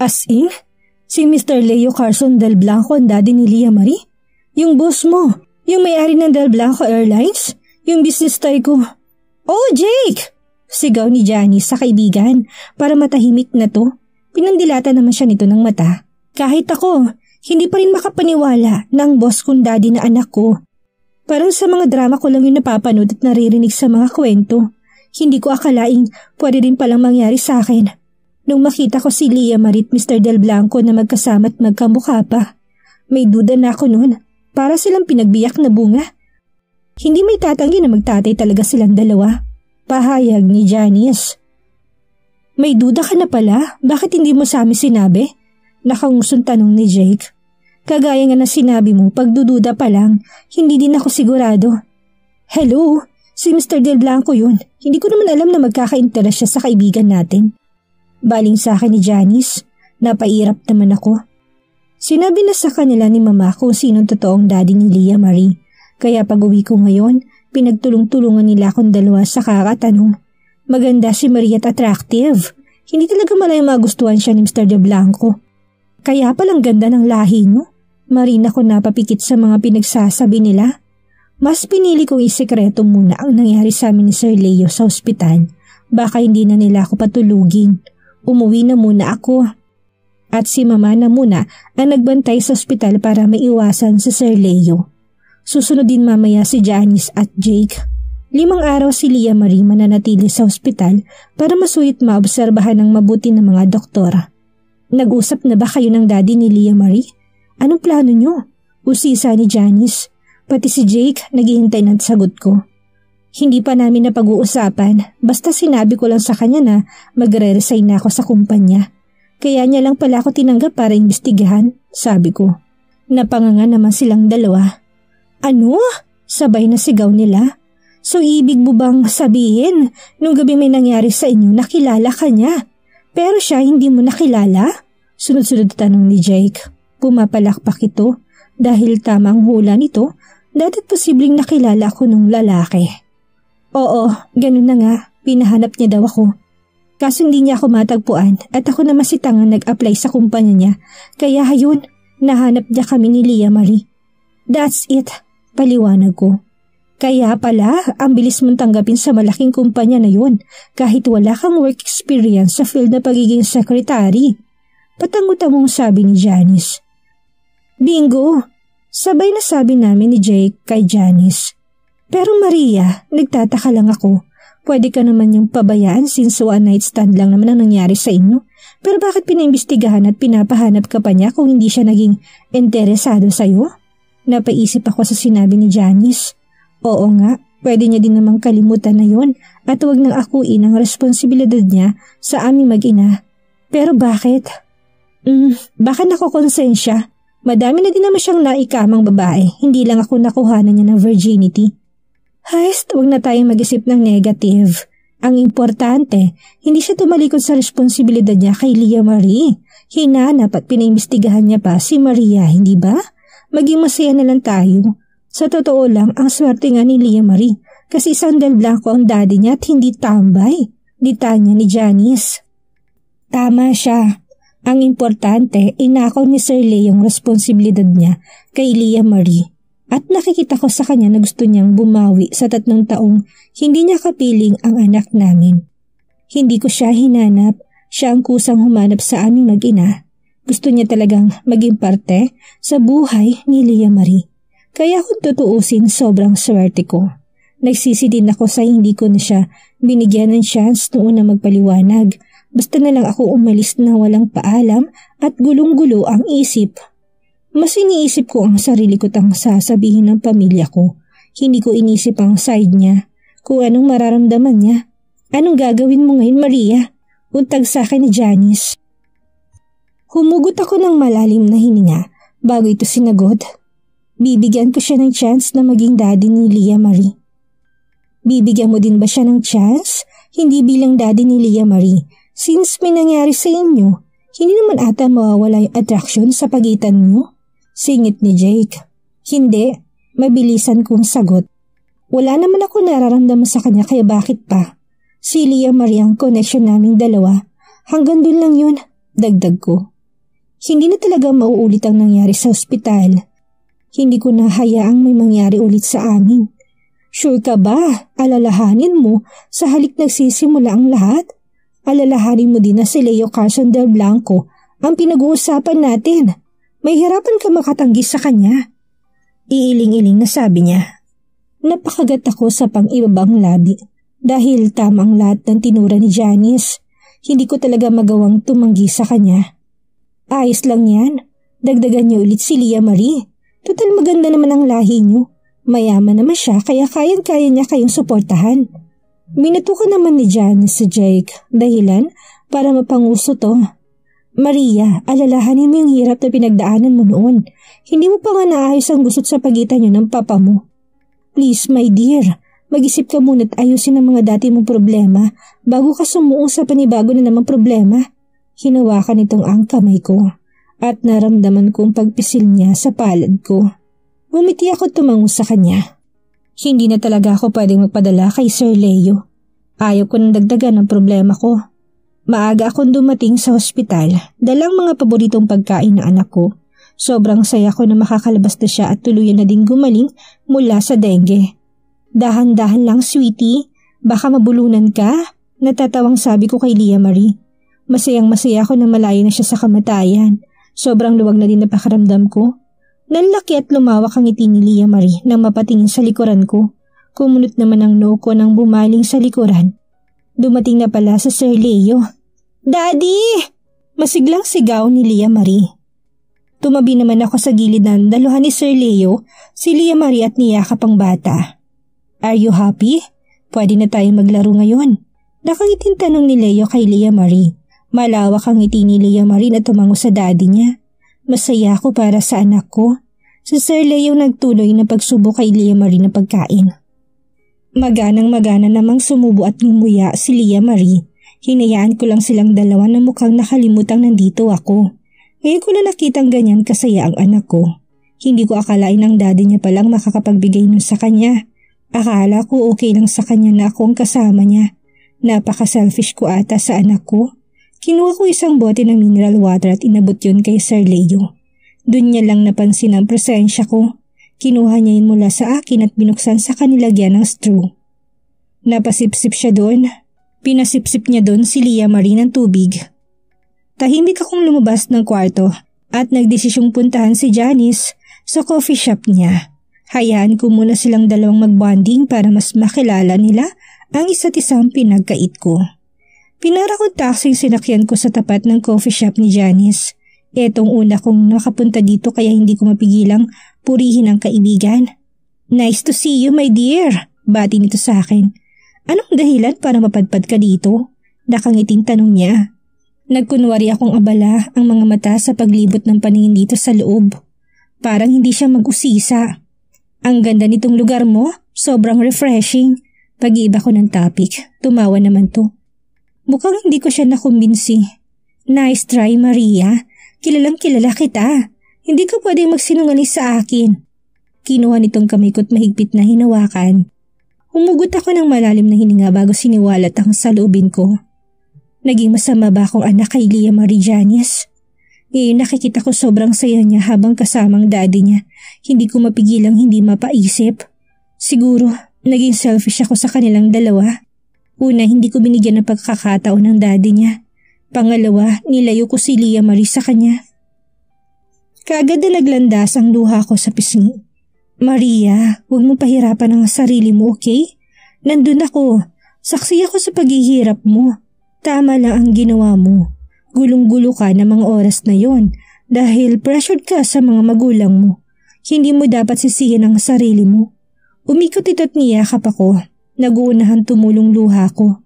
As in? Si Mr. Leo Carson Del Blanco ang daddy ni Leah Marie? Yung boss mo? Yung may-ari ng Del Blanco Airlines? Yung business tycoon? Oh, Jake! Sigaw ni Janice sa kaibigan para matahimik na to. Pinandilata naman siya nito ng mata. Kahit ako, hindi pa rin makapaniwala na ang boss kong daddy na anak ko. Parang sa mga drama ko lang yung napapanood at naririnig sa mga kwento. Hindi ko akalaing pwede rin palang mangyari sa akin. Nung makita ko si Leah Marie at Mr. Del Blanco na magkasama at magkamukha pa, may duda na ako noon. Para silang pinagbiyak na bunga. Hindi may tatanggi na magtatay talaga silang dalawa. Pahayag ni Janice. May duda ka na pala? Bakit hindi mo sa amin sinabi? Nakangusong tanong ni Jake. Kagaya nga na sinabi mo, pagdududa pa lang, hindi din ako sigurado. Hello? Si Mr. Del Blanco yun. Hindi ko naman alam na magkaka-interes siya sa kaibigan natin. Baling sa akin ni Janice, napairap naman ako. Sinabi na sa kanila ni Mama kung sinong totoong daddy ni Leah Marie. Kaya pag uwi ko ngayon, pinagtulong-tulungan nila akong dalawa sa kakatanong. Maganda si Marie at attractive. Hindi talaga malayang magustuhan siya ni Mr. Del Blanco. Kaya palang ganda ng lahi niyo. Marina ko napapikit sa mga pinagsasabi nila. Mas pinili kong isekreto muna ang nangyari sa amin ni Sir Leo sa ospital. Baka hindi na nila ako patulugin. Umuwi na muna ako. At si Mama na muna ang nagbantay sa ospital para maiwasan si Sir Leo. Susunod din mamaya si Janice at Jake. 5 araw si Leah Marie mananatili sa ospital para masulit maobserbahan ng mabuti ng mga doktor. Nag-usap na ba kayo ng daddy ni Leah Marie? Anong plano nyo? Usisa ni Janice. Pati si Jake naghihintay ng sagot ko. Hindi pa namin napag-uusapan, basta sinabi ko lang sa kanya na magre-resign na ako sa kumpanya. Kaya niya lang pala ako tinanggap para imbestigahan, sabi ko. Napanganga naman silang dalawa. Ano? Sabay na sigaw nila. So ibig mo bang sabihin, nung gabi may nangyari sa inyo nakilala ka niya? Pero siya hindi mo nakilala? Sunod-sunod tanong ni Jake. Pumapalakpak ito dahil tama ang hula nito, dati't posibleng nakilala ko nung lalaki. Oo, ganun na nga, pinahanap niya daw ako. Kaso hindi niya ako matagpuan at ako naman si Tangang nag-apply sa kumpanya niya. Kaya hayun, nahanap niya kami ni Leah Marie. That's it, paliwanag ko. Kaya pala, ang bilis mong tanggapin sa malaking kumpanya na yun kahit wala kang work experience sa field na pagiging secretary. Patango-tangong sabi ni Janice. Bingo! Sabay na sabi namin ni Jake kay Janice. Pero Maria, nagtataka lang ako. Pwede ka naman yung pabayaan since one night stand lang naman ang nangyari sa inyo. Pero bakit pinaimbestigahan at pinapahanap ka pa niya kung hindi siya naging interesado sa'yo? Napaisip ako sa sinabi ni Janice. Oo nga, pwede niya din namang kalimutan na yon at huwag nang akuin ang responsibilidad niya sa aming mag-ina. Pero bakit? Baka nakokonsensya. Madami na din naman siyang naikamang babae, hindi lang ako nakuhanan niya ng virginity. Hayst, huwag na tayong mag-isip ng negative. Ang importante, hindi siya tumalikod sa responsibilidad niya kay Leah Marie. Hinanap at pinaimbestigahan niya pa si Maria, hindi ba? Maging masaya na lang tayo. Sa totoo lang, ang swerte nga ni Leah Marie kasi isang Del Blanco ang daddy niya at hindi tambay. Ditanya ni Janice. Tama siya. Ang importante, inakaw ni Sir Leo yung responsibilidad niya kay Leah Marie. At nakikita ko sa kanya na gusto niyang bumawi sa 3 taong hindi niya kapiling ang anak namin. Hindi ko siya hinanap, siya ang kusang humanap sa aming mag-ina. Gusto niya talagang maging parte sa buhay ni Leah Marie. Kaya kung tutuusin, sobrang swerte ko. Nagsisi din ako sa hindi ko na siya binigyan ng chance noong una magpaliwanag. Basta na lang ako umalis na walang paalam at gulong-gulo ang isip. Mas iniisip ko ang sarili ko tang sasabihin ng pamilya ko. Hindi ko inisip ang side niya. Kung anong mararamdaman niya. Anong gagawin mo ngayon, Maria? Untag sa akin ni Janice. Humugot ako ng malalim na hininga bago ito sinagot. Bibigyan ko siya ng chance na maging daddy ni Leah Marie. Bibigyan mo din ba siya ng chance? Hindi bilang daddy ni Leah Marie. Since may nangyari sa inyo, hindi naman ata mawawala yung attraction sa pagitan niyo? Singit ni Jake. Hindi, mabilisan kong sagot. Wala naman ako nararamdaman sa kanya kaya bakit pa? Si Leah Marie ang connection naming dalawa. Hanggang dun lang yun, dagdag ko. Hindi na talaga mauulit ang nangyari sa ospital. Hindi ko na hayaang may mangyari ulit sa amin. Sure ka ba? Alalahanin mo sa halik nagsisimula ang lahat? Alalahanin mo din na si Leo Carson del Blanco ang pinag-uusapan natin. May hirapan ka makatanggi sa kanya. Iiling-iling na sabi niya. Napakagat ako sa pang-ibabang labi dahil tamang lahat ng tinura ni Janice. Hindi ko talaga magawang tumanggi sa kanya. Ayos lang yan. Dagdagan niyo ulit si Leah Marie. Total maganda naman ang lahi niyo. Mayaman naman siya kaya kayang-kaya niya kayong suportahan. Binato ka naman ni Janice si Jake. Dahilan para mapanguso to. Maria, alalahanin mo yung hirap na pinagdaanan mo noon. Hindi mo pa nga naayos ang gusot sa pagitan niyo ng papa mo. Please, my dear, mag-isip ka muna at ayusin ang mga dati mong problema bago ka sumuong sa panibago na namang problema. Hinawakan itong ang kamay ko at naramdaman kong pagpisil niya sa palad ko. Umiti ako tumango sa kanya. Hindi na talaga ako pwedeng magpadala kay Sir Leo. Ayaw ko nang dagdagan ang problema ko. Maaga akong dumating sa ospital, dalang mga paboritong pagkain ng anak ko. Sobrang saya ko na makakalabas na siya at tuluyan na ding gumaling mula sa dengue. Dahan-dahan lang, sweetie. Baka mabulunan ka? Natatawang sabi ko kay Leah Marie. Masayang-masaya ako na malaya na siya sa kamatayan. Sobrang luwag na din na pakiramdam ko. Nanlaki at lumawak ang ngiti ni Leah Marie nang mapatingin sa likuran ko. Kumunot naman ang noo ko nang bumaling sa likuran. Dumating na pala sa Sir Leo. Daddy! Masiglang sigaw ni Leah Marie. Tumabi naman ako sa gilid ng daluhan ni Sir Leo, si Leah Marie at niyakap ang bata. Are you happy? Pwede na tayo maglaro ngayon. Nakangiting tanong ni Leo kay Leah Marie. Malawak ang ngiti ni Leah Marie na tumango sa daddy niya. Masaya ako para sa anak ko. Si Sir Leo nagtuloy na pagsubo kay Leah Marie na pagkain. Maganang-magana namang sumubo at ngumuya si Leah Marie. Hinayaan ko lang silang dalawa na mukhang nakalimutang nandito ako. Ngayon ko na nakitang ganyan kasaya ang anak ko. Hindi ko akalain ang daddy niya palang makakapagbigay nun sa kanya. Akala ko okay lang sa kanya na ako ang kasama niya. Napaka-selfish ko ata sa anak ko. Kinuha ko isang bote ng mineral water at inabot yun kay Sir Leo. Doon niya lang napansin ang presensya ko. Kinuha niya yun mula sa akin at binuksan sa kanilagyan ng straw. Napasipsip siya doon. Pinasipsip niya doon si Leah Marie ng tubig. Tahimik akong lumabas ng kwarto at nagdesisyong puntahan si Janice sa coffee shop niya. Hayaan ko muna silang dalawang magbonding para mas makilala nila ang isa't isang pinagkait ko. Pinara ko taxi sinakyan ko sa tapat ng coffee shop ni Janice. Etong una kong nakapunta dito kaya hindi ko mapigilang purihin ang kaibigan. Nice to see you, my dear. Bati nito sa akin. Anong dahilan para mapadpad ka dito? Nakangiting tanong niya. Nagkunwari akong abala ang mga mata sa paglibot ng paningin dito sa loob. Parang hindi siya mag-usisa. Ang ganda nitong lugar mo, sobrang refreshing. Pag-iiba ko ng topic, tumawa naman to. Mukhang hindi ko siya nakumbinsi. Nice try, Maria. Kilalang kilala kita. Hindi ka pwedeng magsinungaling sa akin. Kinuha nitong kamay ko't mahigpit na hinawakan. Humugot ako ng malalim na hininga bago siniwalat ang saloobin ko. Naging masama ba akong anak kay Leah Marie Janice? Ngayon nakikita ko sobrang saya niya habang kasamang daddy niya. Hindi ko mapigilang hindi mapaisip. Siguro, naging selfish ako sa kanilang dalawa. Una, hindi ko binigyan ng pagkakataon ng daddy niya. Pangalawa, nilayo ko si Leah Marie sa kanya. Kaagad na naglandas ang luha ko sa pisngi. Maria, huwag mo pahirapan ang sarili mo, okay? Nandun ako. Saksi ako sa paghihirap mo. Tama lang ang ginawa mo. Gulong-gulo ka na mga oras na yon dahil pressured ka sa mga magulang mo. Hindi mo dapat sisihin ang sarili mo. Umikot ito't niyakap ako. Naguunahan tumulong luha ko.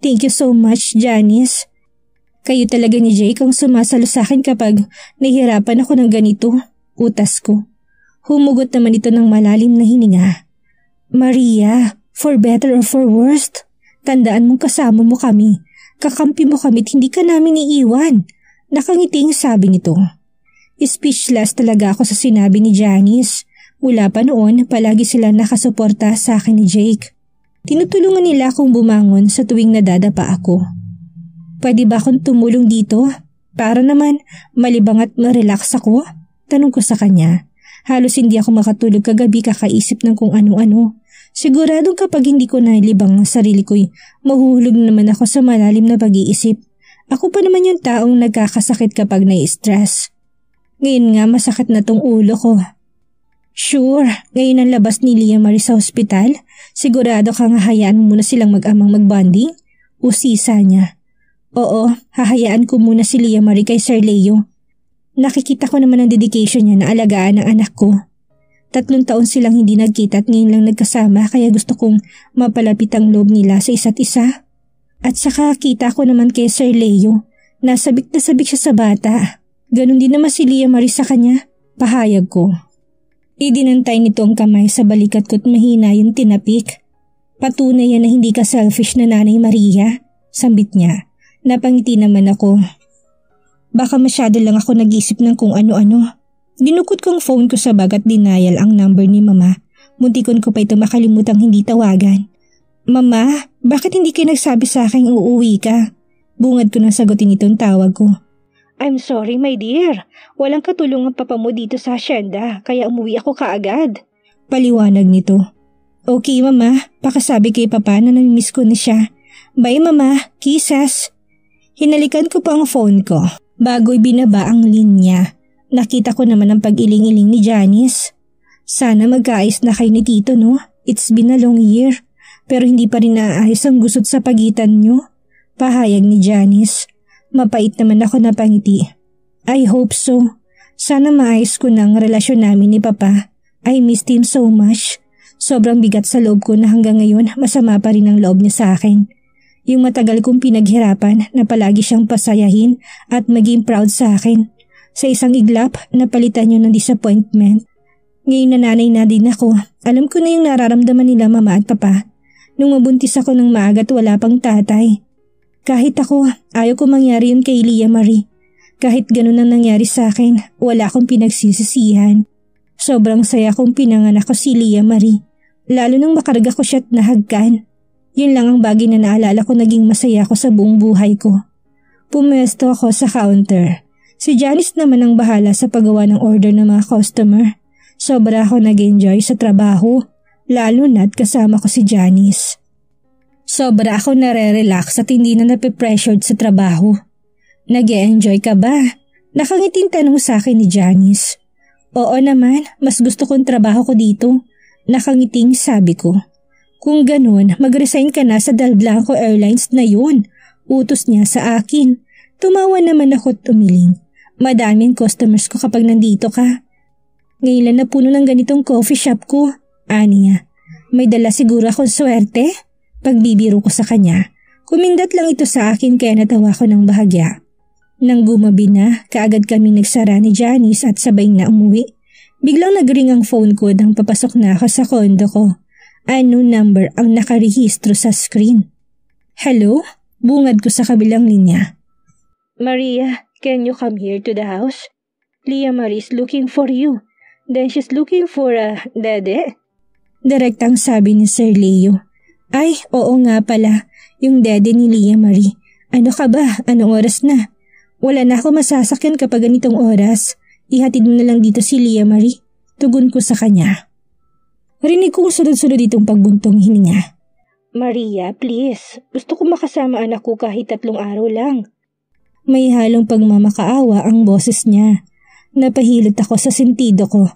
Thank you so much, Janice. Kayo talaga ni Jake ang sumasalo sa akin kapag nahihirapan ako ng ganito. Utas ko. Humugot naman ito ng malalim na hininga. Maria, for better or for worst, tandaan mong kasama mo kami. Kakampi mo kami at hindi ka namin iiwan. Nakangiting sabi nito. Speechless talaga ako sa sinabi ni Janice. Mula pa noon, palagi sila nakasuporta sa akin ni Jake. Tinutulungan nila akong bumangon sa tuwing nadadapa ako. Pwede ba akong tumulong dito? Para naman malibang at ma-relax ako? Tanong ko sa kanya. Halos hindi ako makatulog kagabi kakaisip ng kung ano-ano. Siguradong kapag hindi ko nailibang ang sarili ko'y mahuhulog naman ako sa malalim na pag-iisip. Ako pa naman yung taong nagkakasakit kapag nai-stress. Ngayon nga masakit na tong ulo ko. Sure, ngayon ang labas ni Leah Marie sa ospital. Sigurado kang hahayaan mo muna silang mag-amang mag-bonding? Usisa niya. Oo, hahayaan ko muna si Leah Marie kay Sir Leo. Nakikita ko naman ang dedication niya na alagaan ng anak ko. 3 taon silang hindi nagkita at ngayon lang nagkasama kaya gusto kong mapalapit ang loob nila sa isa't isa. At saka kita ko naman kay Sir Leo, nasabik na sabik siya sa bata. Ganon din naman si Leah Marie sa kanya, pahayag ko. Idinantay nito ang kamay sa balikat ko't mahina yung tinapik. Patunay yan na hindi ka selfish na Nanay Maria, sambit niya. Napangiti naman ako. Baka masyado lang ako nag-isip ng kung ano-ano. Dinukot kong phone ko sa bag at denial ang number ni Mama. Muntikon ko pa ito makalimutang hindi tawagan. Mama, bakit hindi kayo nagsabi sa akin uuwi ka? Bungad ko nang sagutin itong tawag ko. I'm sorry my dear, walang katulungan papa mo dito sa asyenda kaya umuwi ako kaagad. Paliwanag nito. Okay Mama, pakasabi kay Papa na namimiss ko na siya. Bye Mama, kisses. Hinalikan ko pa ang phone ko. Bago'y binaba ang linya. Nakita ko naman ang pag-iling-iling ni Janice. Sana magkaayos na kayo ni Tito no? It's been a long year. Pero hindi pa rin naaayos ang gusot sa pagitan nyo. Pahayag ni Janice. Mapait naman ako na pangiti. I hope so. Sana maayos ko na ang relasyon namin ni Papa. I missed him so much. Sobrang bigat sa loob ko na hanggang ngayon masama pa rin ang loob niya sa akin. Yung matagal kong pinaghirapan na palagi siyang pasayahin at maging proud sa akin. Sa isang iglap, napalitan niyo ng disappointment. Ngayon na nanay na din ako, alam ko na yung nararamdaman nila Mama at Papa. Nung mabuntis ako ng maaga at wala pang tatay. Kahit ako, ayaw ko mangyari yun kay Leah Marie. Kahit ganun ang nangyari sa akin, wala akong pinagsisisihan. Sobrang saya kong pinanganak ko si Leah Marie. Lalo nung makarga ko siya at nahagkan. Yun lang ang bagay na naalala ko naging masaya ako sa buong buhay ko. Pumesto ako sa counter. Si Janice naman ang bahala sa paggawa ng order ng mga customer. Sobra ako nag-enjoy sa trabaho, lalo na't kasama ko si Janice. Sobra ako nare-relax at hindi na nape-pressured sa trabaho. Nag-e-enjoy ka ba? Nakangiting tanong sa akin ni Janice. Oo naman, mas gusto kong trabaho ko dito. Nakangiting sabi ko. Kung ganun, mag-resign ka na sa Del Blanco Airlines na yun. Utos niya sa akin. Tumawa naman ako at umiling. Madaming customers ko kapag nandito ka. Ngayon lang napuno ng ganitong coffee shop ko. Aniya, may dala siguro akong swerte? Pagbibiro ko sa kanya. Kumindat lang ito sa akin kaya natawa ko ng bahagya. Nang gumabi na, kaagad kaming nagsara ni Janice at sabay na umuwi. Biglang nagring ang phone ko nang papasok na ako sa kondo ko. Ano number ang nakarehistro sa screen? Hello? Bungad ko sa kabilang linya. Maria, can you come here to the house? Leah Marie is looking for you. Then she's looking for a dede? Direktang sabi ni Sir Leo. Ay, oo nga pala. Yung dede ni Leah Marie. Ano ka ba? Anong oras na? Wala na ako masasakyan kapag ganitong oras. Ihatid mo na lang dito si Leah Marie. Tugon ko sa kanya. Rinig kong sunod-sunod itong pagbuntong hininga. Maria, please. Gusto ko makasama anak ko kahit 3 araw lang. May halong pagmamakaawa ang boses niya. Napahilot ako sa sentido ko.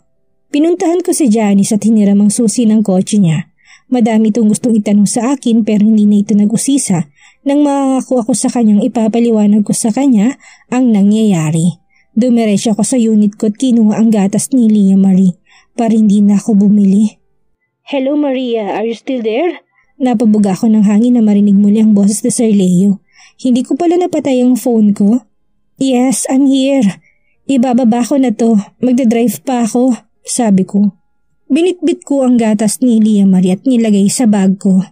Pinuntahan ko si Janice at hiniram ang susi ng kotse niya. Madami itong gustong itanong sa akin pero hindi na ito nag-usisa. Nang makako ako sa kanyang ipapaliwanag ko sa kanya ang nangyayari. Dumiretso ako sa unit ko at kinuha ang gatas ni Leah Marie para hindi na ako bumili. Hello Maria, are you still there? Napabuga ako ng hangin na marinig muli ang boses ni Sir Leo. Hindi ko pala napatay ang phone ko. Yes, I'm here. Ibababa ko na to. Magdadrive pa ako, sabi ko. Binitbit ko ang gatas ni Leah Marie at nilagay sa bag ko.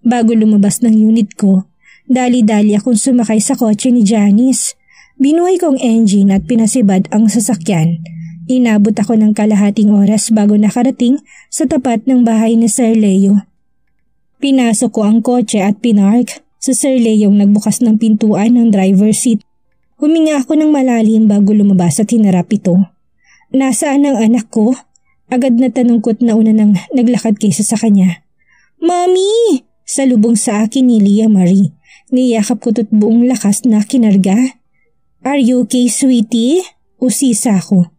Bago lumabas ng unit ko, dali-dali akong sumakay sa kotse ni Janice. Binuhay ko ang engine at pinasibad ang sasakyan. Inabot ako ng kalahating oras bago nakarating sa tapat ng bahay ni Sir Leo. Pinasok ko ang kotse at pinark. Si Sir Leo nagbukas ng pintuan ng driver's seat. Huminga ako ng malalim bago lumabas at hinarap ito. Nasaan ang anak ko? Agad na tanong ko't nauna nang naglakad kaysa sa kanya. Mami! Salubong sa akin ni Leah Marie. Niyakap ko to't buong lakas na kinarga. Are you okay, sweetie? Usisa ko.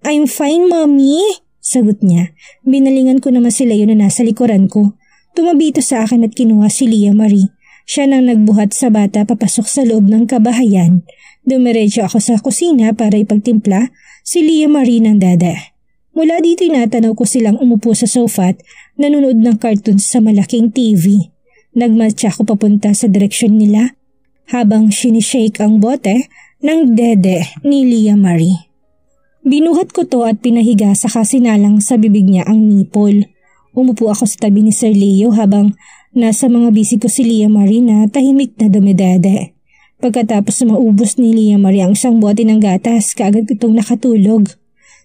I'm fine, Mommy, sagot niya. Binalingan ko naman si Leo na nasa likuran ko. Tumabi ito sa akin at kinuha si Leah Marie. Siya nang nagbuhat sa bata papasok sa loob ng kabahayan. Dumiretso ako sa kusina para ipagtimpla si Leah Marie ng dada. Mula dito inatanaw ko silang umupo sa sofa at nanonood ng cartoons sa malaking TV. Nagmatcha ako papunta sa direksyon nila habang sinishake ang bote ng dede ni Leah Marie. Binuhat ko to at pinahiga saka sinalang sa bibig niya ang nipol. Umupo ako sa tabi ni Sir Leo habang nasa mga bisig ko si Leah Marie na tahimik na dumidede. Pagkatapos maubos ni Leah Marie ang isang bote ng gatas, kaagad itong nakatulog.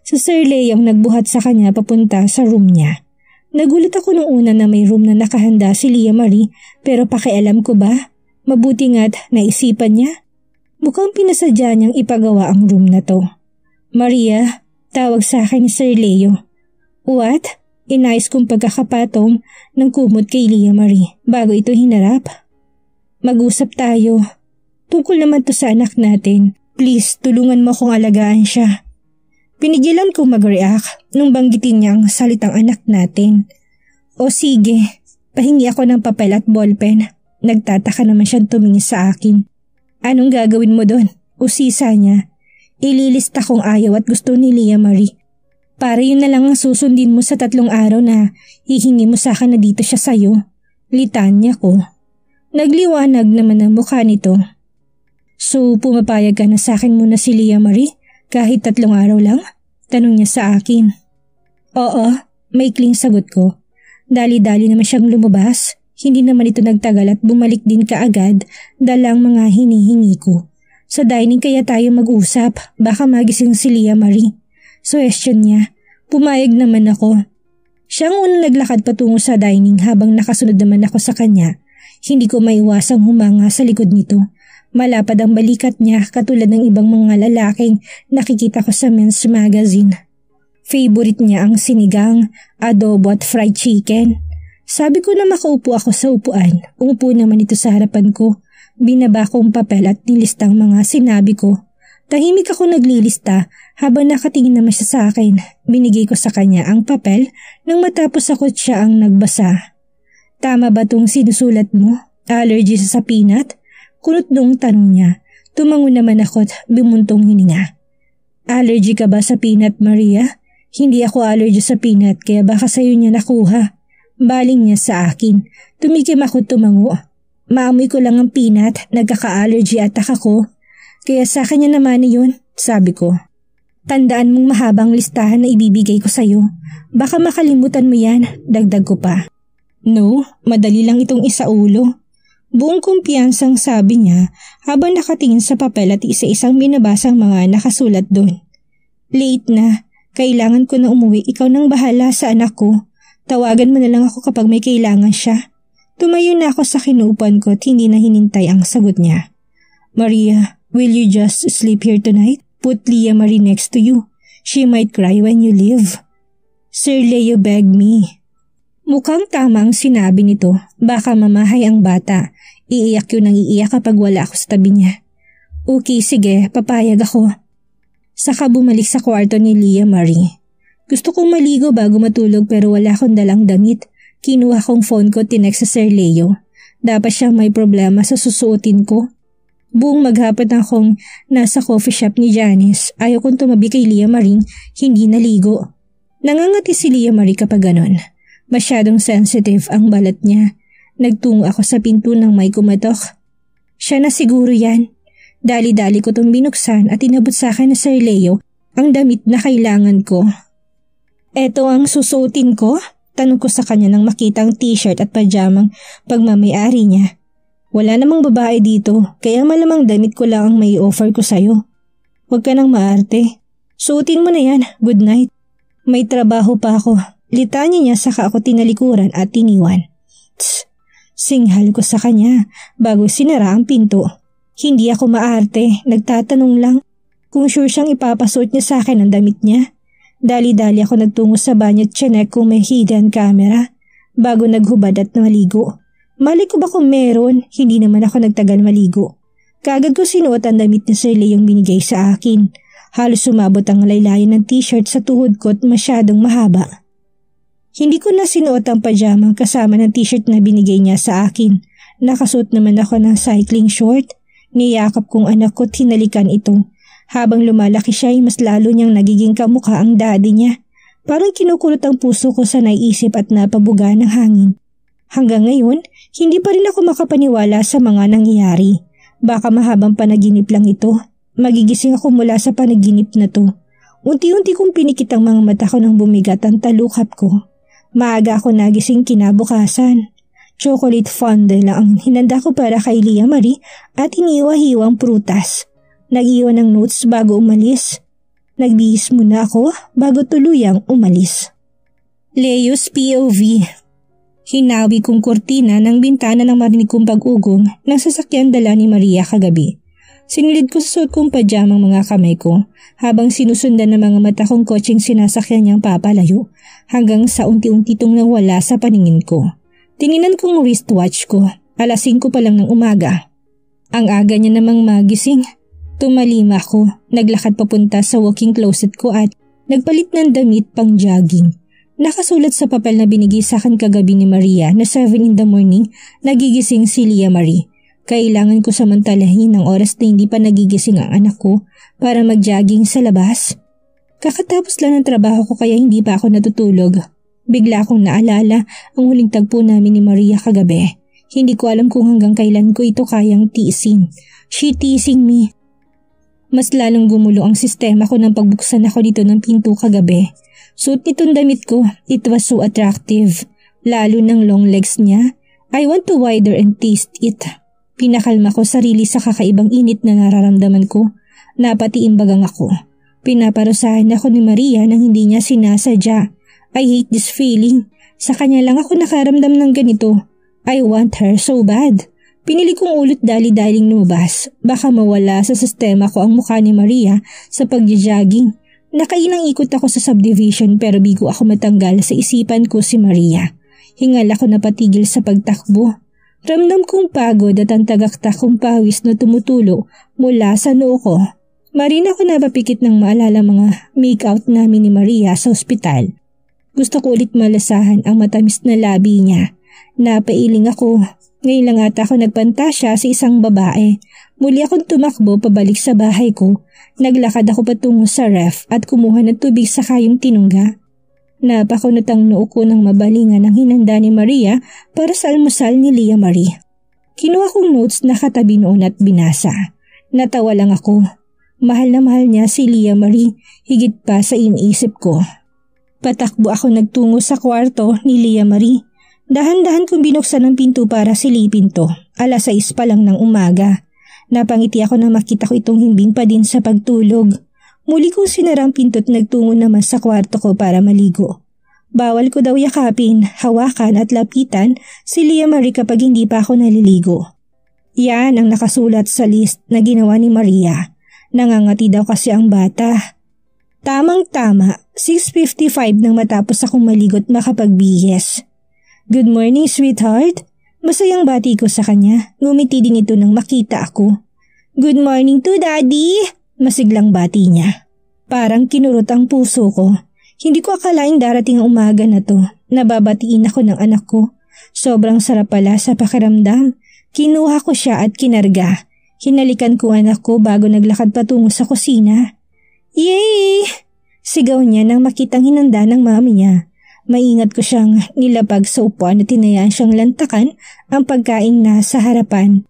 Si Sir Leo ang nagbuhat sa kanya papunta sa room niya. Nagulat ako nung una na may room na nakahanda si Leah Marie pero pakialam ko ba? Mabuti nga't naisipan niya. Mukhang pinasadya niyang ipagawa ang room na to. Maria, tawag sa akin ni Sir Leo. What? Inayos kong pagkakapatong ng kumot kay Leah Marie bago ito hinarap. Mag-usap tayo. Tungkol naman to sa anak natin. Please, tulungan mo akong alagaan siya. Pinigilan kong mag-react nung banggitin niya ang salitang anak natin. O sige, pahingi ako ng papel at ballpen. Nagtataka naman siyang tumingin sa akin. Anong gagawin mo doon? Usisa niya. Ililista kong ayaw at gusto ni Leah Marie. Para yun na lang ang susundin mo sa 3 araw na hihingi mo sa akin na dito siya sayo. Litanya ko. Nagliwanag naman ang mukha nito. So pumapayag ka na sa akin muna si Leah Marie? Kahit 3 araw lang? Tanong niya sa akin. Oo, maikling sagot ko. Dali-dali naman siyang lumabas. Hindi naman ito nagtagal at bumalik din kaagad dalang mga hinihingi ko. Sa dining kaya tayo mag-usap, baka magising si Leah Marie. Suwestiyon niya. Pumayag naman ako. Siya ang unang naglakad patungo sa dining habang nakasunod naman ako sa kanya. Hindi ko maiwasang humanga sa likod nito. Malapad ang balikat niya katulad ng ibang mga lalaking nakikita ko sa men's magazine. Favorite niya ang sinigang, adobo at fried chicken. Sabi ko na makaupo ako sa upuan. Umupo naman ito sa harapan ko. Binaba kong papel at nilistang mga sinabi ko. Tahimik ako naglilista habang nakatingin naman siya sa akin. Binigay ko sa kanya ang papel nang matapos ako siya ang nagbasa. Tama ba tong sinusulat mo? Allergy sa peanut? Kunot nung tanong niya. Tumango naman ako at bimuntong hininga. Allergy ka ba sa peanut, Maria? Hindi ako allergy sa peanut kaya baka sa'yo niya nakuha. Baling niya sa akin. Tumikim ako tumango. Maamoy ko lang ang peanut, nagkaka-allergy attack ako. Kaya sa kanya naman yun, sabi ko. Tandaan mong mahabang listahan na ibibigay ko sa'yo. Baka makalimutan mo yan, dagdag ko pa. No, madali lang itong isaulo. Buong kumpiyansang sabi niya habang nakatingin sa papel at isa-isang binabasang mga nakasulat doon. Late na, kailangan ko na umuwi, ikaw nang bahala sa anak ko. Tawagan mo na lang ako kapag may kailangan siya. Tumayo na ako sa kinuupuan ko at hindi na hinintay ang sagot niya. Maria, will you just sleep here tonight? Put Leah Marie next to you. She might cry when you leave. Sir Leo begged me. Mukhang tama ang sinabi nito. Baka mamahay ang bata. Iiyak yun ang iiyak kapag wala ako sa tabi niya. Okay, sige, papayag ako. Saka bumalik sa kwarto ni Leah Marie. Gusto kong maligo bago matulog pero wala akong dalang damit. Kinuha kong phone ko, tinext sa Sir Leo. Dapat siyang may problema sa susuotin ko. Buong maghapon akong nasa coffee shop ni Janice. Ayaw kong tumabi kay Leah Marie, hindi naligo. Nangangati si Leah Marie kapag ganon. Masyadong sensitive ang balat niya. Nagtungo ako sa pinto ng may kumatok. Siya na siguro yan. Dali-dali ko tong binuksan at inabot sa akin na Sir Leo ang damit na kailangan ko. Eto ang susuotin ko? Tanong ko sa kanya nang makita ang t-shirt at pajamang pagmamayari niya. Wala namang babae dito kaya malamang damit ko lang ang may offer ko sa'yo. Huwag ka nang maarte. Suotin mo na yan. Good night. May trabaho pa ako. Litanya niya saka ako tinalikuran at tiniwan. Tss, singhal ko sa kanya bago sinara ang pinto. Hindi ako maarte, nagtatanong lang kung sure siyang ipapasuot niya sa akin ang damit niya. Dali-dali ako nagtungo sa banyo at chinek kung may hidden camera bago naghubad at maligo. Mali ko ba kung meron? Hindi naman ako nagtagal maligo. Kaagad ko sinuot ang damit ni Sir Leong binigay sa akin. Halos sumabot ang laylayan ng t-shirt sa tuhod ko at masyadong mahaba. Hindi ko na sinuot ang pajama kasama ng t-shirt na binigay niya sa akin. Nakasuot naman ako ng cycling short. Niyakap kong anak ko at hinalikan ito. Habang lumalaki siya ay mas lalo niyang nagiging kamukha ang daddy niya. Parang kinukulot ang puso ko sa naiisip at napabuga ng hangin. Hanggang ngayon, hindi pa rin ako makapaniwala sa mga nangyayari. Baka mahabang panaginip lang ito. Magigising ako mula sa panaginip na to. Unti-unti kong pinikit ang mga mata ko nang bumigat ang talukap ko. Maaga ako nagising kinabukasan. Chocolate fondue lang ang hinanda ko para kay Lia Marie at iniwa-hiwang prutas. Nag-iwan ng notes bago umalis. Nagbihis muna ako bago tuluyang umalis. Leo's POV. Hinawi kong kurtina ng bintana ng marinig kong pag-ugong ng sasakyan dala ni Maria kagabi. Sinilid ko sa suot kong pajamang mga kamay ko habang sinusundan ng mga mata kong kotseng sinasakyan niyang papalayo hanggang sa unti-unti itong nawala sa paningin ko. Tinginan kong wristwatch ko, 5:00 pa lang ng umaga. Ang aga niya namang magising. Tumalima ako, naglakad papunta sa walk-in closet ko at nagpalit ng damit pang jogging. Nakasulat sa papel na binigay sa akin kagabi ni Maria na 7 in the morning nagigising si Lia Marie. Kailangan ko samantalahin ang oras na hindi pa nagigising ang anak ko para mag-jogging sa labas. Kakatapos lang ng trabaho ko kaya hindi pa ako natutulog. Bigla akong naalala ang huling tagpo namin ni Maria kagabi. Hindi ko alam kung hanggang kailan ko ito kayang tiisin. She teasing me. Mas lalong gumulo ang sistema ko nang pagbuksan ako dito ng pinto kagabi. Suot nitong damit ko, it was so attractive. Lalo ng long legs niya. I want to wider and taste it. Pinakalma ko sarili sa kakaibang init na nararamdaman ko. Napatiimbagang ako. Pinaparusahan ako ni Maria nang hindi niya sinasadya. I hate this feeling. Sa kanya lang ako nakaramdam ng ganito. I want her so bad. Pinili kong ulot dali-daling lumabas. Baka mawala sa sistema ko ang mukha ni Maria sa pagja-jogging. Nakailang ikot ako sa subdivision pero bigo ako matanggal sa isipan ko si Maria. Hingal ako napatigil sa pagtakbo. Ramdam kong pagod at ang tagaktak kong pawis na tumutulo mula sa noo ko. Marina ko napapikit ng maalala mga make-out namin ni Maria sa ospital. Gusto ko ulit malasahan ang matamis na labi niya. Napailing ako. Ngayon lang ata ako nagpantasya sa isang babae. Muli akong tumakbo pabalik sa bahay ko. Naglakad ako patungo sa ref at kumuha ng tubig sa kayong tinungga. Napakunot ang noo ko ng mabalingan ang hinanda ni Maria para sa almusal ni Lia Marie. Kinuha kong notes na katabi noon at binasa. Natawa lang ako. Mahal na mahal niya si Lia Marie, higit pa sa iniisip ko. Patakbo ako nagtungo sa kwarto ni Lia Marie. Dahan-dahan kong binuksan ang pinto para silipin to. 6:00 pa lang ng umaga. Napangiti ako nang makita ko itong himbing pa din sa pagtulog. Muli kong sinarang pinto at nagtungo naman sa kwarto ko para maligo. Bawal ko daw yakapin, hawakan at lapitan si Lia Marie kapag hindi pa ako naliligo. Yan ang nakasulat sa list na ginawa ni Maria. Nangangati daw kasi ang bata. Tamang-tama, 6:55 nang matapos akong maligo at makapagbihis. Good morning, sweetheart. Masayang bati ko sa kanya. Ngumiti din ito nang makita ako. Good morning to daddy. Masiglang bati niya. Parang kinurot ang puso ko. Hindi ko akalaing darating ang umaga na to. Nababatiin ako ng anak ko. Sobrang sarap pala sa pakiramdam. Kinuha ko siya at kinarga. Hinalikan ko anak ko bago naglakad patungo sa kusina. Yay! Sigaw niya nang makitang hinanda ng mami niya. Maingat ko siyang nilapag sa upuan at tinayaan siyang lantakan ang pagkain na sa harapan.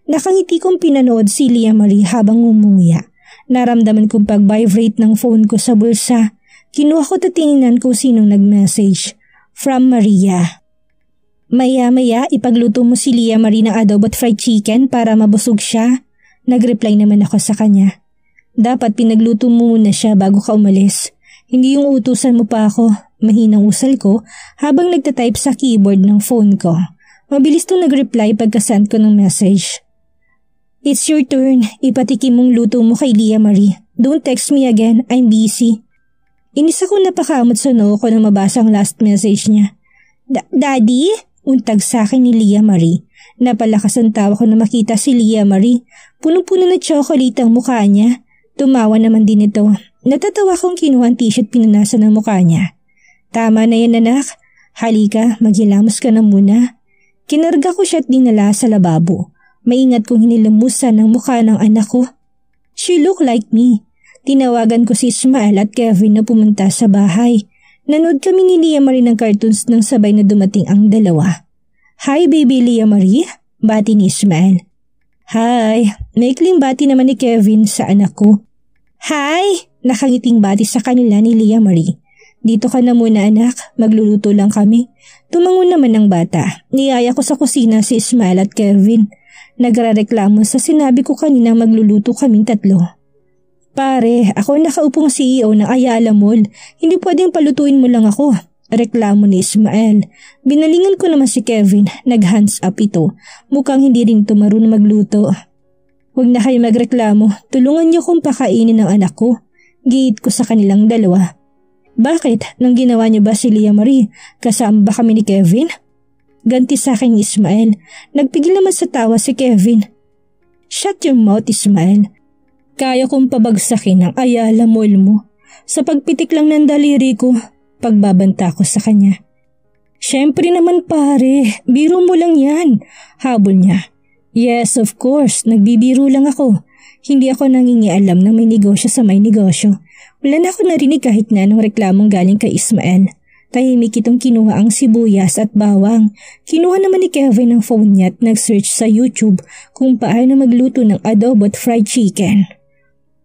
Nakangiti kong pinanood si Lia Marie habang umunguya. Naramdaman kong pag-vibrate ng phone ko sa bulsa. Kinuha ko at tingnan ko sinong nag-message. From Maria. Maya-maya ipagluto mo si Lia Marie ng adobo at fried chicken para mabusog siya. Nag-reply naman ako sa kanya. Dapat pinagluto mo muna siya bago ka umalis. Hindi yung utusan mo pa ako. Mahinang usal ko habang nagtatype sa keyboard ng phone ko. Mabilis to nag-reply pagkasend ko ng message. It's your turn. Ipatikim mong luto mo kay Leah Marie. Don't text me again. I'm busy. Inis ako napakamot sa noo ko nang mabasa ang last message niya. Daddy? Untag sa akin ni Leah Marie. Napalakas ang tawa ko na makita si Leah Marie. Punong-puno na chocolate ang mukha niya. Tumawa naman din ito. Natatawa kong kinuha ang t-shirt pinunasan ng mukha niya. Tama na yan anak. Halika, maghilamos ka na muna. Kinarga ko siya at dinala sa lababo. Maingat kong hinilamusan ang mukha ng anak ko. She looked like me. Tinawagan ko si Ismael at Kevin na pumunta sa bahay. Nanood kami ni Leah Marie ng cartoons nang sabay na dumating ang dalawa. Hi baby Leah Marie, bati ni Ismael. Hi, maikling bati naman ni Kevin sa anak ko. Hi, nakangiting bati sa kanila ni Leah Marie. Dito ka na muna anak, magluluto lang kami. Tumango naman ang bata. Niyaya ko sa kusina si Ismael at Kevin. Nagrareklamo sa sinabi ko kanina magluluto kaming tatlo. Pare, ako nakaupong CEO ng Ayala Mall. Hindi pwedeng palutuin mo lang ako. Reklamo ni Ismael. Binalingan ko naman si Kevin. Nag-hands up ito. Mukhang hindi rin ito marunong magluto. Huwag na kayo magreklamo. Tulungan niyo kong pakainin ng anak ko. Giit ko sa kanilang dalawa. Bakit? Nang ginawa niyo ba si Leah Marie? Kasama ba kami ni Kevin? Ganti sa akin ni Ismael. Nagpigil naman sa tawa si Kevin. Shut your mouth, Ismael. Kaya kong pabagsakin ang Ayala Mall mo. Sa pagpitik lang ng daliri ko, pagbabanta ko sa kanya. Siyempre naman pare, biro mo lang yan. Habol niya. Yes, of course, nagbibiro lang ako. Hindi ako nangingialam na may negosyo sa may negosyo. Wala na ako narinig kahit na anong reklamong galing kay Ismael. Tahimik itong kinuha ang sibuyas at bawang. Kinuha naman ni Kevin ang phone niya at nag-search sa YouTube kung paano magluto ng adobo at fried chicken.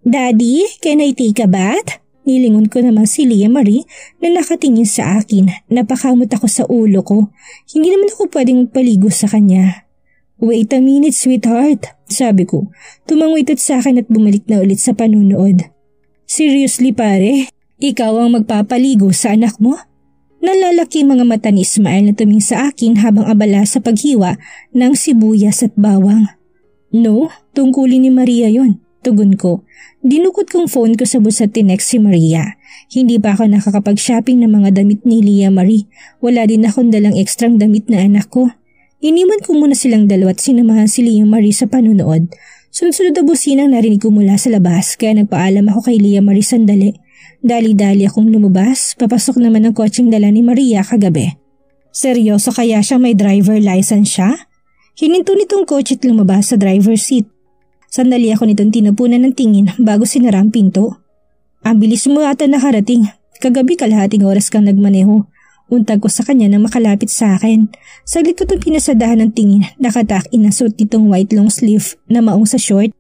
Daddy, can I take a bath? Nilingon ko naman si Leah Marie na nakatingin sa akin. Napakamot ako sa ulo ko. Hindi naman ako pwedeng magpaligo sa kanya. Wait a minute, sweetheart, sabi ko. Tumango ito't sa akin at bumalik na ulit sa panunood. Seriously pare, ikaw ang magpapaligo sa anak mo? Nalalaki mga mata ni Ismael na tumingin sa akin habang abala sa paghiwa ng sibuyas at bawang. No, tungkulin ni Maria yon, tugon ko. Dinukot kong phone ko sa bus at tinext si Maria. Hindi pa ako nakakapag-shopping ng mga damit ni Leah Marie. Wala din akong dalang ekstrang damit na anak ko. Iniwan ko muna silang dalawa at sinamahan si Leah Marie sa panunood. Sunod-sunod na businang narinig ko mula sa labas kaya nagpaalam ako kay Leah Marie sandali. Dali-dali akong lumabas, papasok naman ang kotseng dala ni Maria kagabi. Seryoso kaya siya may driver license siya? Hininto nitong kotse at lumabas sa driver seat. Sandali ako nitong tinapunan ng tingin bago sinara ang pinto. Ang bilis mo ata nakarating. Kagabi kalahating oras kang nagmaneho. Untag ko sa kanya na makalapit sa akin. Saglit ko itong pinasadahan ng tingin. Nakatak-in na suot nitong white long sleeve na maong sa short.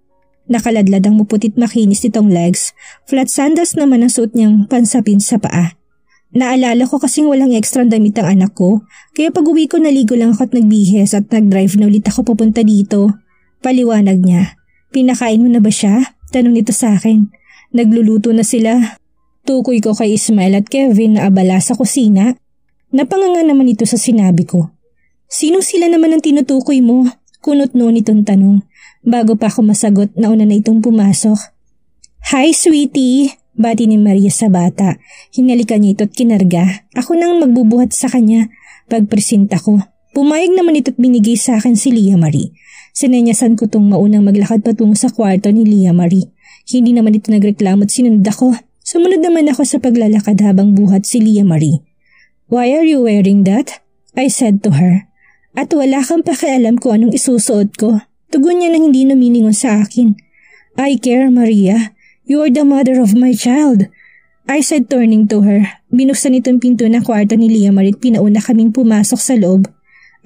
Nakaladlad ang muputit makinis nitong legs. Flat sandals naman ang suot niyang pansapin sa paa. Naalala ko kasing walang extra damit ang anak ko. Kaya pag uwi ko naligo lang ako at nagbihes at nag-drive na ulit ako papunta dito. Paliwanag niya. Pinakain mo na ba siya? Tanong nito sa akin. Nagluluto na sila. Tukoy ko kay Ismael at Kevin na abala sa kusina. Napanganga naman ito sa sinabi ko. Sino sila naman ang tinutukoy mo? Kunot noon itong tanong. Bago pa ako masagot, nauna na itong pumasok. Hi sweetie! Bati ni Maria sa bata. Hinalikan niya ito at kinarga. Ako nang magbubuhat sa kanya. Pagpresenta ko. Pumayag naman ito at binigay sa akin si Leah Marie. Sinenyasan ko itong maunang maglakad patungo sa kwarto ni Leah Marie. Hindi naman ito nagreklamo at sinunod ako. Sumunod naman ako sa paglalakad habang buhat si Leah Marie. Why are you wearing that? I said to her. At wala kang pakialam kung anong isusuot ko. Tugon niya na hindi numiningon sa akin. I care, Maria. You are the mother of my child. I said turning to her. Binuksan itong pinto ng kwarto ni Leah Marie at pinauna kaming pumasok sa loob.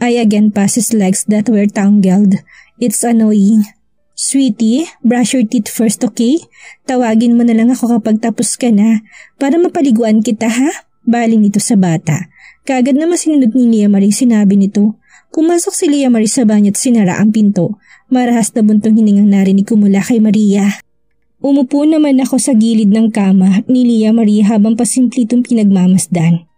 I again passed his legs that were tangled. It's annoying. Sweetie, brush your teeth first, okay? Tawagin mo na lang ako kapag tapos ka na para mapaliguan kita, ha? Baling nito sa bata. Kaagad naman sinunod ni Leah Marie sinabi nito. Pumasok si Leah Marie sa banyo at sinara ang pinto. Marahas na buntong hiningang narinig ko mula kay Maria. Umupo naman ako sa gilid ng kama ni Leah Marie habang pasimple itong pinagmamasdan.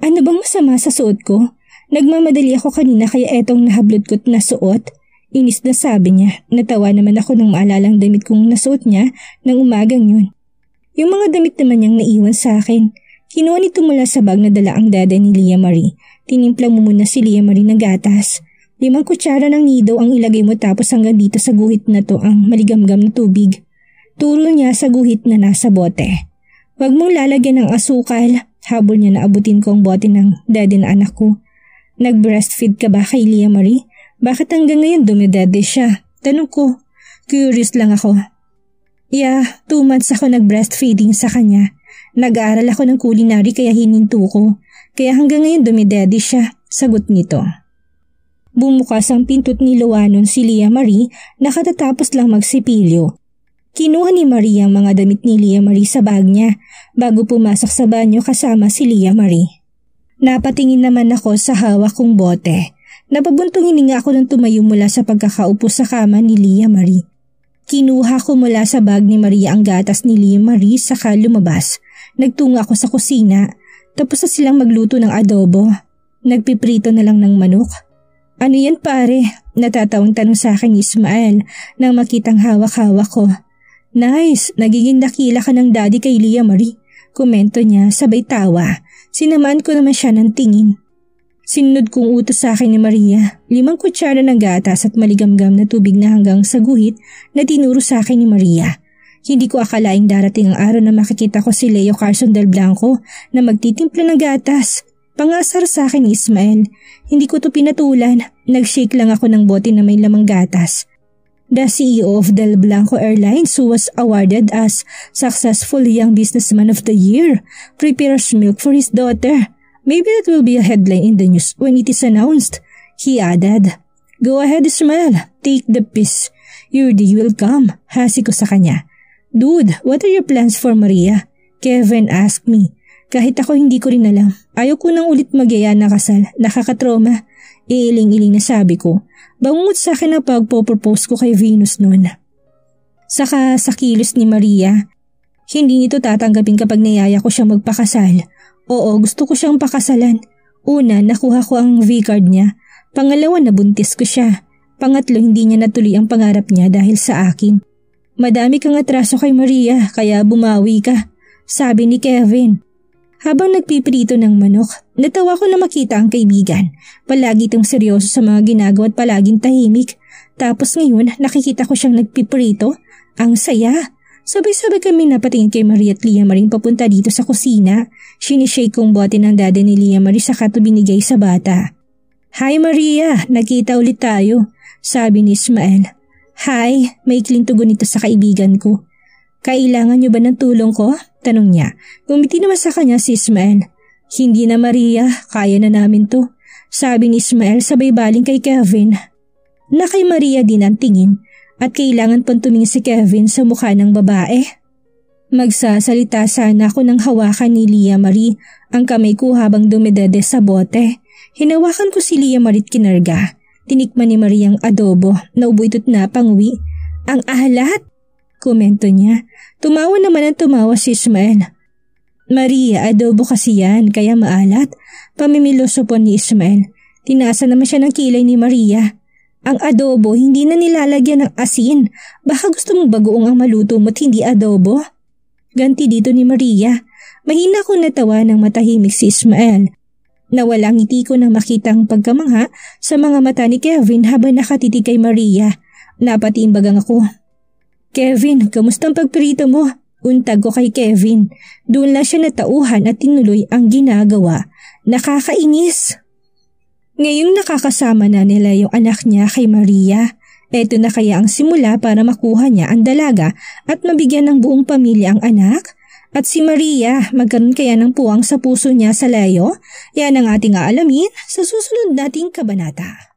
Ano bang masama sa suot ko? Nagmamadali ako kanina kaya etong nahablot ko't na suot. Inis na sabi niya. Natawa naman ako nang maalalang damit kong nasuot niya ng umagang yun. Yung mga damit naman niyang naiwan sa akin. Kinuha nito mula sa bag na dala ang dada ni Leah Marie. Tinimplang mo muna si Leah Marie ng gatas. 5 kutsara ng nido ang ilagay mo tapos hanggang dito sa guhit na to ang maligamgam na tubig. Turo niya sa guhit na nasa bote. Huwag mong lalagyan ng asukal. Habol niya na abutin ko ang bote ng dede na anak ko. Nag-breastfeed ka ba kay Leah Marie? Bakit hanggang ngayon dumidede siya? Tanong ko. Curious lang ako. 2 months ako nag-breastfeeding sa kanya. Nag-aaral ako ng culinary kaya hininto ko. Kaya hanggang ngayon dumidede siya. Sagot nito. Bumukas ang pinto't niluwanon si Leah Marie na katatapos lang magsipilyo. Kinuha ni Maria ang mga damit ni Leah Marie sa bag niya bago pumasok sa banyo kasama si Leah Marie. Napatingin naman ako sa hawak kong bote. Napabuntong hininga ako nang tumayo mula sa pagkakaupo sa kama ni Leah Marie. Kinuha ko mula sa bag ni Maria ang gatas ni Leah Marie saka lumabas. Nagtungo ako sa kusina tapos na silang magluto ng adobo. Nagpiprito na lang ng manok. Ano yan pare? Natatawang tanong sa akin ni Ismael nang makitang hawak-hawak ko. Nice, nagiging dakila ka ng daddy kay Leah Marie. Komento niya sabay tawa. Sinamaan ko naman siya ng tingin. Sinunod kong utos sa akin ni Maria. 5 kutsara ng gatas at maligamgam na tubig na hanggang sa guhit na tinuro sa akin ni Maria. Hindi ko akalaing darating ang araw na makikita ko si Leo Carson del Blanco na magtitimpla ng gatas. Pangasar sa akin ni Ismael. Hindi ko to pinatulan. Nag-shake lang ako ng bote na may lamang gatas. The CEO of Del Blanco Airlines who was awarded as Successful Young Businessman of the Year prepares milk for his daughter. Maybe that will be a headline in the news when it is announced. He added, Go ahead Ismael, take the piece. Your day will come. Hasi ko sa kanya. Dude, what are your plans for Maria? Kevin asked me. Kahit ako hindi ko rin alam. Ayaw ko nang ulit magyaya na kasal. Nakakatroma. Iiling-iling na sabi ko. Bangungot sa akin ang pagpo-propose ko kay Venus noon. Saka sa kilos ni Maria, hindi nito tatanggapin kapag niyaya ko siyang magpakasal. Oo, gusto ko siyang pakasalan. Una, nakuha ko ang V-card niya. Pangalawa, nabuntis ko siya. Pangatlo, hindi niya natuloy ang pangarap niya dahil sa akin. Madami kang atraso kay Maria, kaya bumawi ka, sabi ni Kevin. Habang nagpiprito ng manok, natawa ko na makita ang kaibigan. Palagi itong seryoso sa mga ginagawa at palaging tahimik. Tapos ngayon, nakikita ko siyang nagpiprito. Ang saya. Sabay-sabay kami napatingin kay Maria at Leah Marie papunta dito sa kusina. Sinishake kong bote ng dada ni Leah Marie saka ito binigay sa bata. Hi Maria, nakita ulit tayo, sabi ni Ismael. Hi, may ikling tugon nito sa kaibigan ko. Kailangan niyo ba ng tulong ko? Tanong niya. Gumiti naman sa kanya si Ismael. Hindi na Maria, kaya na namin to, sabi ni Ismael sabay baling kay Kevin. Na kay Maria din ang tingin at kailangan pang tumingin si Kevin sa mukha ng babae. Magsasalita sana ako ng hawakan ni Leah Marie ang kamay ko habang dumidede sa bote. Hinawakan ko si Leah Marie at kinarga. Tinikman ni Maria ang adobo na ubuitot na panguwi. Ang alat! Komento niya. Tumawa naman ang tumawa si Ismael. Maria, adobo kasi yan, kaya maalat. Pamimiloso po ni Ismael. Tinasa naman siya ng kilay ni Maria. Ang adobo hindi na nilalagyan ng asin. Baka gusto mong bagoong ang maluto mo't hindi adobo? Ganti dito ni Maria. Mahina kong natawa ng matahimik si Ismael. Nawalang ngiti ko nang makita ang pagkamangha sa mga mata ni Kevin habang nakatitig kay Maria. Napatiimbagang ako. Kevin, kamusta ang pagprito mo? Untag ko kay Kevin. Doon lang siya natauhan at tinuloy ang ginagawa. Nakakainis. Ngayong nakakasama na nila yung anak niya kay Maria, eto na kaya ang simula para makuha niya ang dalaga at mabigyan ng buong pamilya ang anak? At si Maria, magkaroon kaya ng puwang sa puso niya sa Leo? Yan ang ating aalamin sa susunod nating kabanata.